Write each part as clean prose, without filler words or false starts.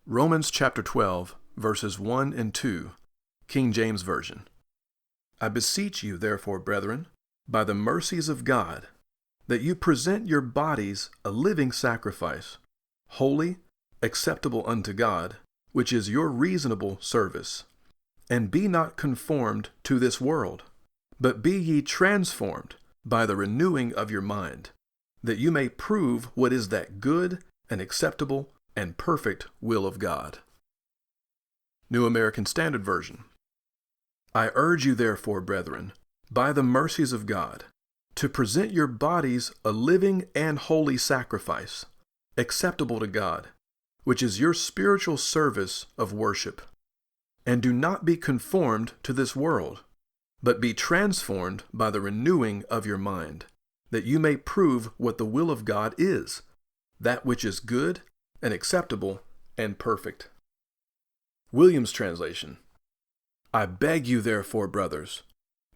Romans chapter 12, verses 1 and 2, King James Version. I beseech you, therefore, brethren, by the mercies of God, that you present your bodies a living sacrifice, holy, acceptable unto God, which is your reasonable service. And be not conformed to this world, but be ye transformed by the renewing of your mind, that you may prove what is that good and acceptable and perfect will of God. New American Standard Version. I urge you therefore, brethren, by the mercies of God, to present your bodies a living and holy sacrifice, acceptable to God, which is your spiritual service of worship. And do not be conformed to this world, but be transformed by the renewing of your mind, that you may prove what the will of God is, that which is good and acceptable and perfect. Williams Translation. I beg you therefore, brothers,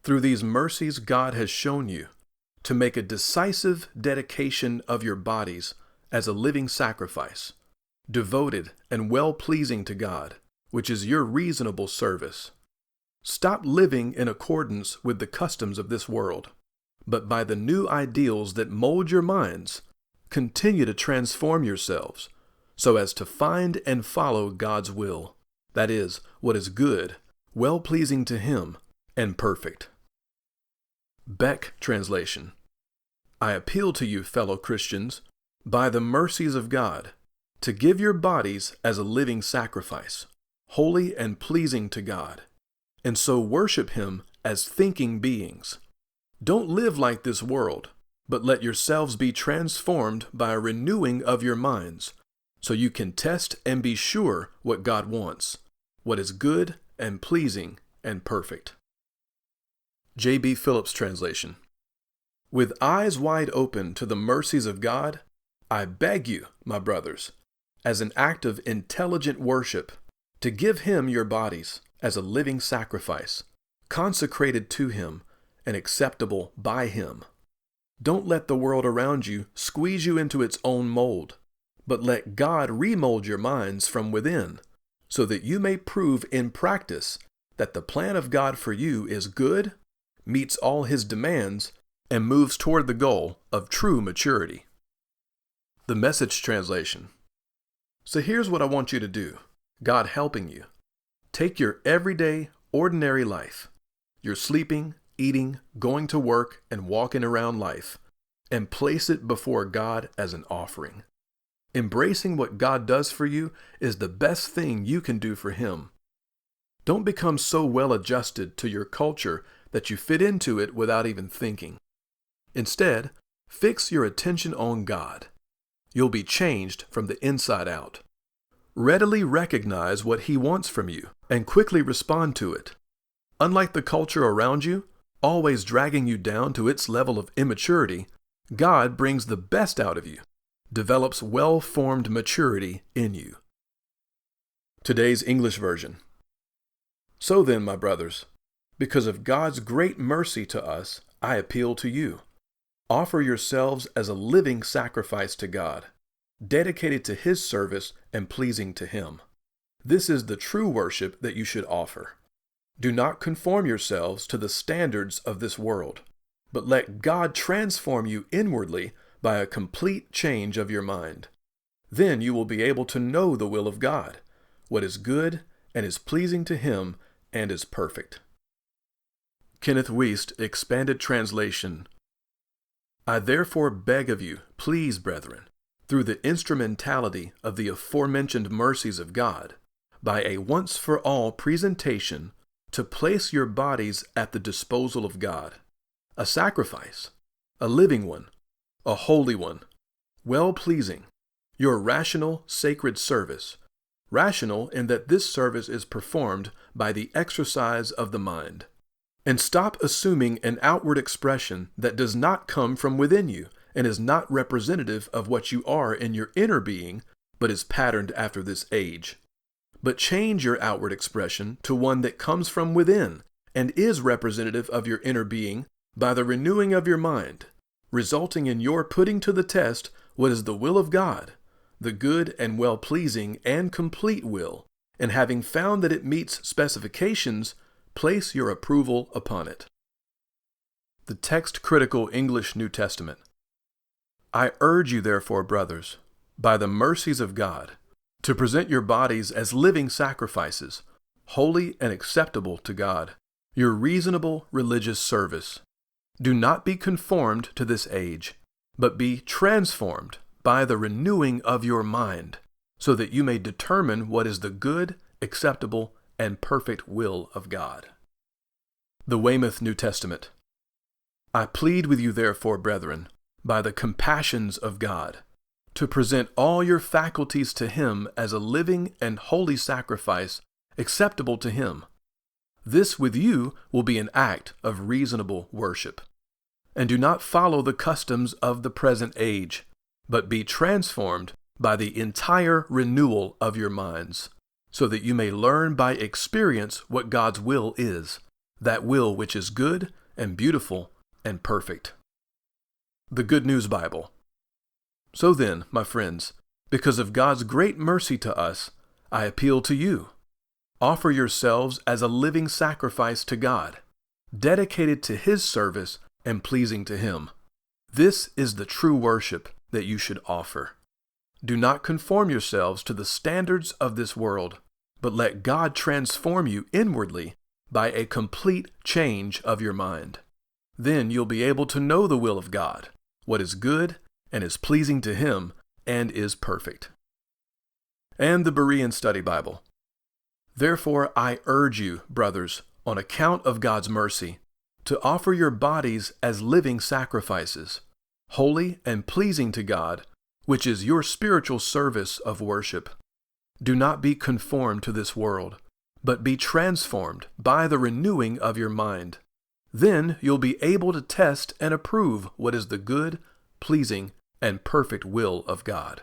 through these mercies God has shown you, to make a decisive dedication of your bodies as a living sacrifice, devoted and well-pleasing to God, which is your reasonable service. Stop living in accordance with the customs of this world, but by the new ideals that mold your minds, continue to transform yourselves, so as to find and follow God's will, that is, what is good, well-pleasing to Him, and perfect. Beck Translation. I appeal to you, fellow Christians, by the mercies of God, to give your bodies as a living sacrifice, holy and pleasing to God, and so worship Him as thinking beings. Don't live like this world, but let yourselves be transformed by a renewing of your minds, so you can test and be sure what God wants, what is good and pleasing and perfect. J.B. Phillips Translation. With eyes wide open to the mercies of God, I beg you, my brothers, as an act of intelligent worship, to give Him your bodies as a living sacrifice, consecrated to Him and acceptable by Him. Don't let the world around you squeeze you into its own mold, but let God remold your minds from within, so that you may prove in practice that the plan of God for you is good, meets all His demands, and moves toward the goal of true maturity. The Message Translation. So here's what I want you to do, God helping you. Take your everyday, ordinary life, your sleeping, eating, going to work, and walking around life, and place it before God as an offering. Embracing what God does for you is the best thing you can do for Him. Don't become so well adjusted to your culture that you fit into it without even thinking. Instead, fix your attention on God. You'll be changed from the inside out. Readily recognize what He wants from you and quickly respond to it. Unlike the culture around you, always dragging you down to its level of immaturity, God brings the best out of you, develops well-formed maturity in you. Today's English Version. So then, my brothers, because of God's great mercy to us, I appeal to you. Offer yourselves as a living sacrifice to God, dedicated to His service and pleasing to Him. This is the true worship that you should offer. Do not conform yourselves to the standards of this world, but let God transform you inwardly by a complete change of your mind. Then you will be able to know the will of God, what is good and is pleasing to Him and is perfect. Kenneth Wuest, Expanded Translation. I therefore beg of you, please, brethren, through the instrumentality of the aforementioned mercies of God, by a once-for-all presentation, to place your bodies at the disposal of God, a sacrifice, a living one, a holy one, well-pleasing, your rational, sacred service, rational in that this service is performed by the exercise of the mind. And stop assuming an outward expression that does not come from within you and is not representative of what you are in your inner being, but is patterned after this age. But change your outward expression to one that comes from within and is representative of your inner being by the renewing of your mind, resulting in your putting to the test what is the will of God, the good and well-pleasing and complete will, and having found that it meets specifications, place your approval upon it. The text-critical English New Testament. I urge you, therefore, brothers, by the mercies of God, to present your bodies as living sacrifices, holy and acceptable to God, your reasonable religious service. Do not be conformed to this age, but be transformed by the renewing of your mind, so that you may determine what is the good, acceptable, and perfect will of God. The Weymouth New Testament. I plead with you, therefore, brethren, by the compassions of God, to present all your faculties to Him as a living and holy sacrifice acceptable to Him. This with you will be an act of reasonable worship. And do not follow the customs of the present age, but be transformed by the entire renewal of your minds, so that you may learn by experience what God's will is, that will which is good and beautiful and perfect. The Good News Bible. So then, my friends, because of God's great mercy to us, I appeal to you. Offer yourselves as a living sacrifice to God, dedicated to His service and pleasing to Him. This is the true worship that you should offer. Do not conform yourselves to the standards of this world, but let God transform you inwardly by a complete change of your mind. Then you'll be able to know the will of God, what is good and is pleasing to Him and is perfect. And the Berean Study Bible. Therefore I urge you, brothers, on account of God's mercy, to offer your bodies as living sacrifices, holy and pleasing to God, which is your spiritual service of worship. Do not be conformed to this world, but be transformed by the renewing of your mind. Then you'll be able to test and approve what is the good, pleasing, and perfect will of God.